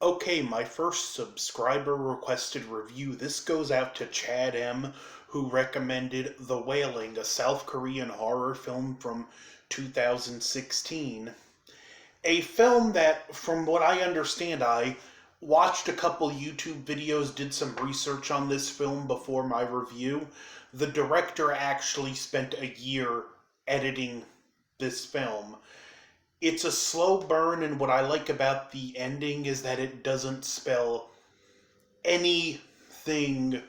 Okay, my first subscriber requested review. This goes out to Chad M, who recommended The Wailing, a South Korean horror film from 2016. A film that, from what I understand, I watched a couple YouTube videos, did some research on this film before my review. The director actually spent a year editing this film. It's a slow burn, and what I like about the ending is that it doesn't spell anything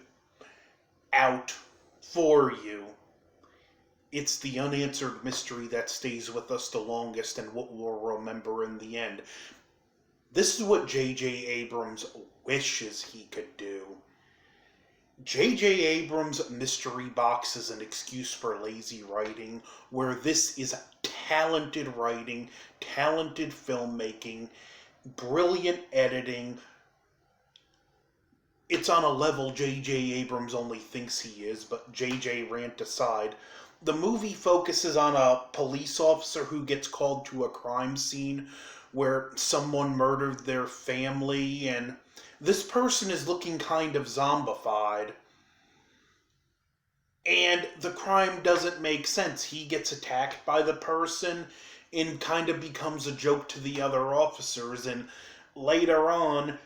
out for you. It's the unanswered mystery that stays with us the longest and what we'll remember in the end. This is what J.J. Abrams wishes he could do. J.J. Abrams' mystery box is an excuse for lazy writing, where this is talented writing, talented filmmaking, brilliant editing. It's on a level J.J. Abrams only thinks he is, but J.J. rant aside. The movie focuses on a police officer who gets called to a crime scene where someone murdered their family, and this person is looking kind of zombified. And the crime doesn't make sense. He gets attacked by the person and kind of becomes a joke to the other officers. And later on,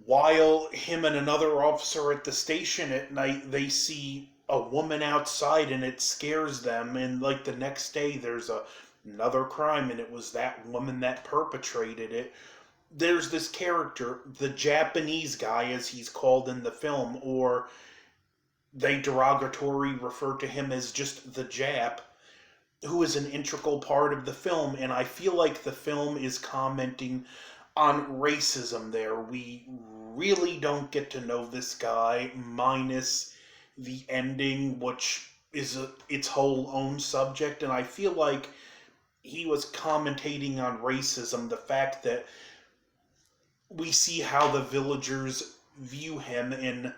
while him and another officer at the station at night, they see a woman outside and it scares them. And like the next day, there's another crime and it was that woman that perpetrated it. There's this character, the Japanese guy, as he's called in the film, or they derogatory refer to him as just the Jap, who is an integral part of the film, and I feel like the film is commenting on racism there. We really don't get to know this guy, minus the ending, which is its whole own subject, and I feel like he was commentating on racism, the fact that we see how the villagers view him. In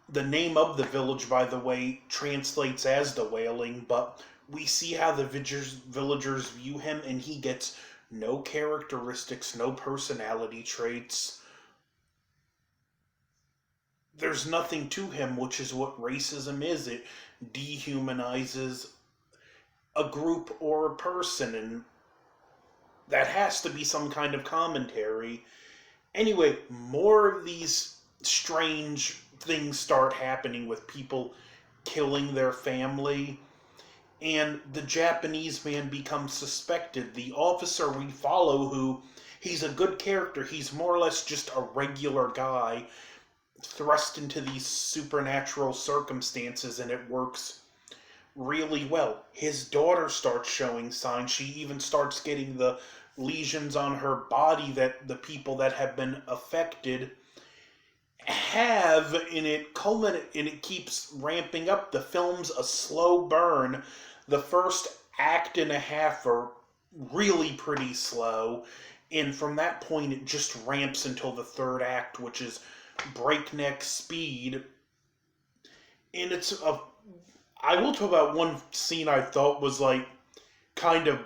the name of the village, by the way, translates as the Wailing, but we see how the villagers view him, and he gets no characteristics, no personality traits. There's nothing to him, which is what racism is. It dehumanizes a group or a person, and that has to be some kind of commentary. Anyway, more of these strange things start happening with people killing their family, and the Japanese man becomes suspected. The officer we follow, who he's a good character, he's more or less just a regular guy thrust into these supernatural circumstances, and it works really well. His daughter starts showing signs. She even starts getting the lesions on her body that the people that have been affected have, and it keeps ramping up. The film's a slow burn. The first act and a half are really pretty slow, and from that point it just ramps until the third act, which is breakneck speed. And I will talk about one scene I thought was like kind of,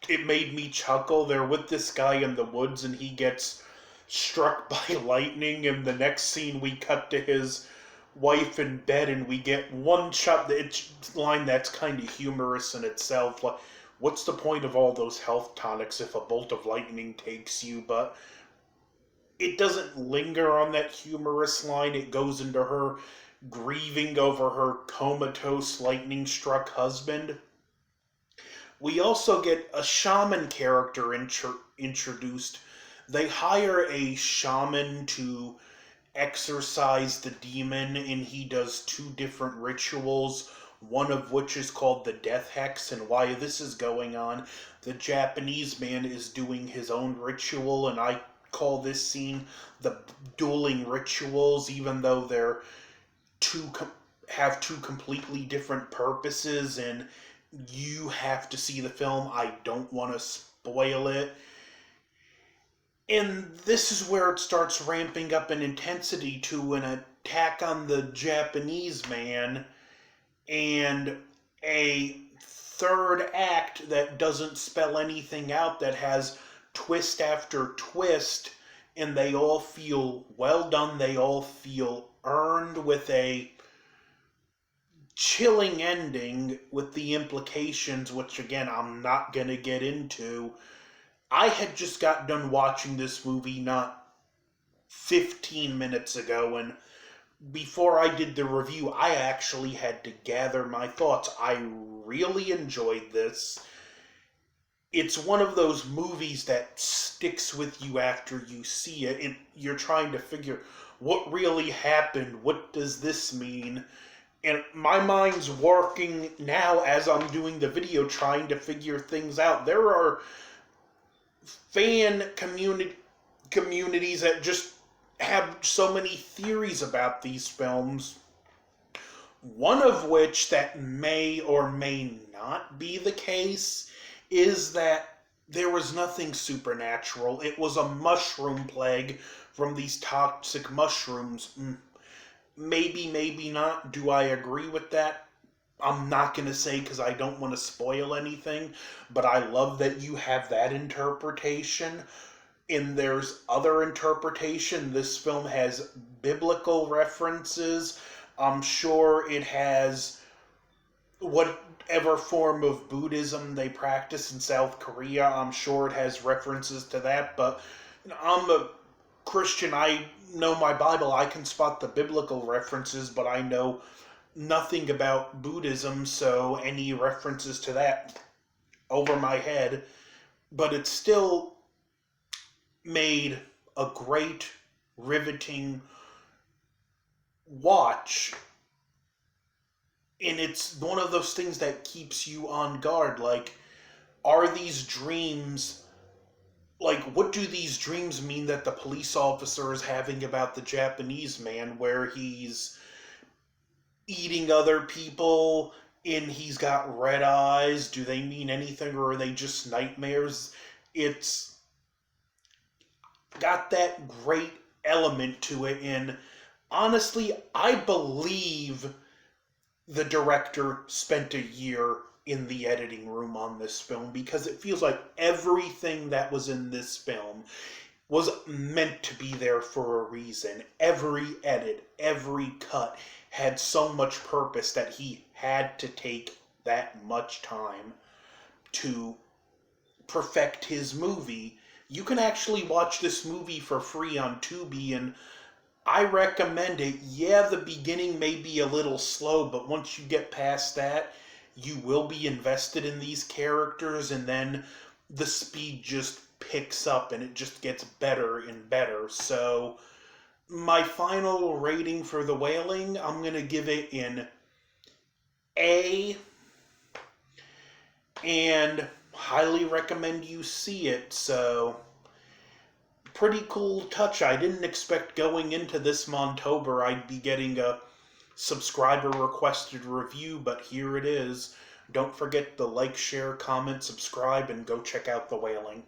it made me chuckle. They're with this guy in the woods and he gets struck by lightning, and the next scene we cut to his wife in bed and we get one shot. It's line that's kind of humorous in itself, like, what's the point of all those health tonics if a bolt of lightning takes you? But it doesn't linger on that humorous line. It goes into her grieving over her comatose lightning struck husband. We also get a shaman character introduced. They hire a shaman to exorcise the demon, and he does two different rituals, one of which is called the Death Hex. And while this is going on, the Japanese man is doing his own ritual, and I call this scene the Dueling Rituals, even though they're have two completely different purposes, and you have to see the film. I don't want to spoil it. And this is where it starts ramping up in intensity to an attack on the Japanese man, and a third act that doesn't spell anything out, that has twist after twist, and they all feel well done. They all feel earned, with a chilling ending with the implications, which again I'm not going to get into. I had just got done watching this movie not 15 minutes ago, and before I did the review, I actually had to gather my thoughts. I really enjoyed this. It's one of those movies that sticks with you after you see it, and you're trying to figure what really happened, what does this mean? And my mind's working now as I'm doing the video, trying to figure things out. There are fan communities that just have so many theories about these films. One of which that may or may not be the case is that there was nothing supernatural. It was a mushroom plague from these toxic mushrooms. Maybe, maybe not. Do I agree with that? I'm not going to say because I don't want to spoil anything, but I love that you have that interpretation. And there's other interpretation. This film has biblical references. I'm sure it has whatever form of Buddhism they practice in South Korea. I'm sure it has references to that, but I'm a Christian. I know my Bible. I can spot the biblical references, but I know nothing about Buddhism, so any references to that over my head. But it still made a great, riveting watch. And it's one of those things that keeps you on guard. Like, are these dreams, like, what do these dreams mean that the police officer is having about the Japanese man, where he's eating other people and he's got red eyes? Do they mean anything, or are they just nightmares? It's got that great element to it, and honestly, I believe the director spent a year in the editing room on this film, because it feels like everything that was in this film was meant to be there for a reason. Every edit, every cut had so much purpose that he had to take that much time to perfect his movie. You can actually watch this movie for free on Tubi, and I recommend it. Yeah, the beginning may be a little slow, but once you get past that, you will be invested in these characters, and then the speed just picks up and it just gets better and better. So, my final rating for The Wailing, I'm going to give it an A, and highly recommend you see it. So, pretty cool touch. I didn't expect going into this Montober I'd be getting a subscriber requested review, but here it is. Don't forget to like, share, comment, subscribe, and go check out The Wailing.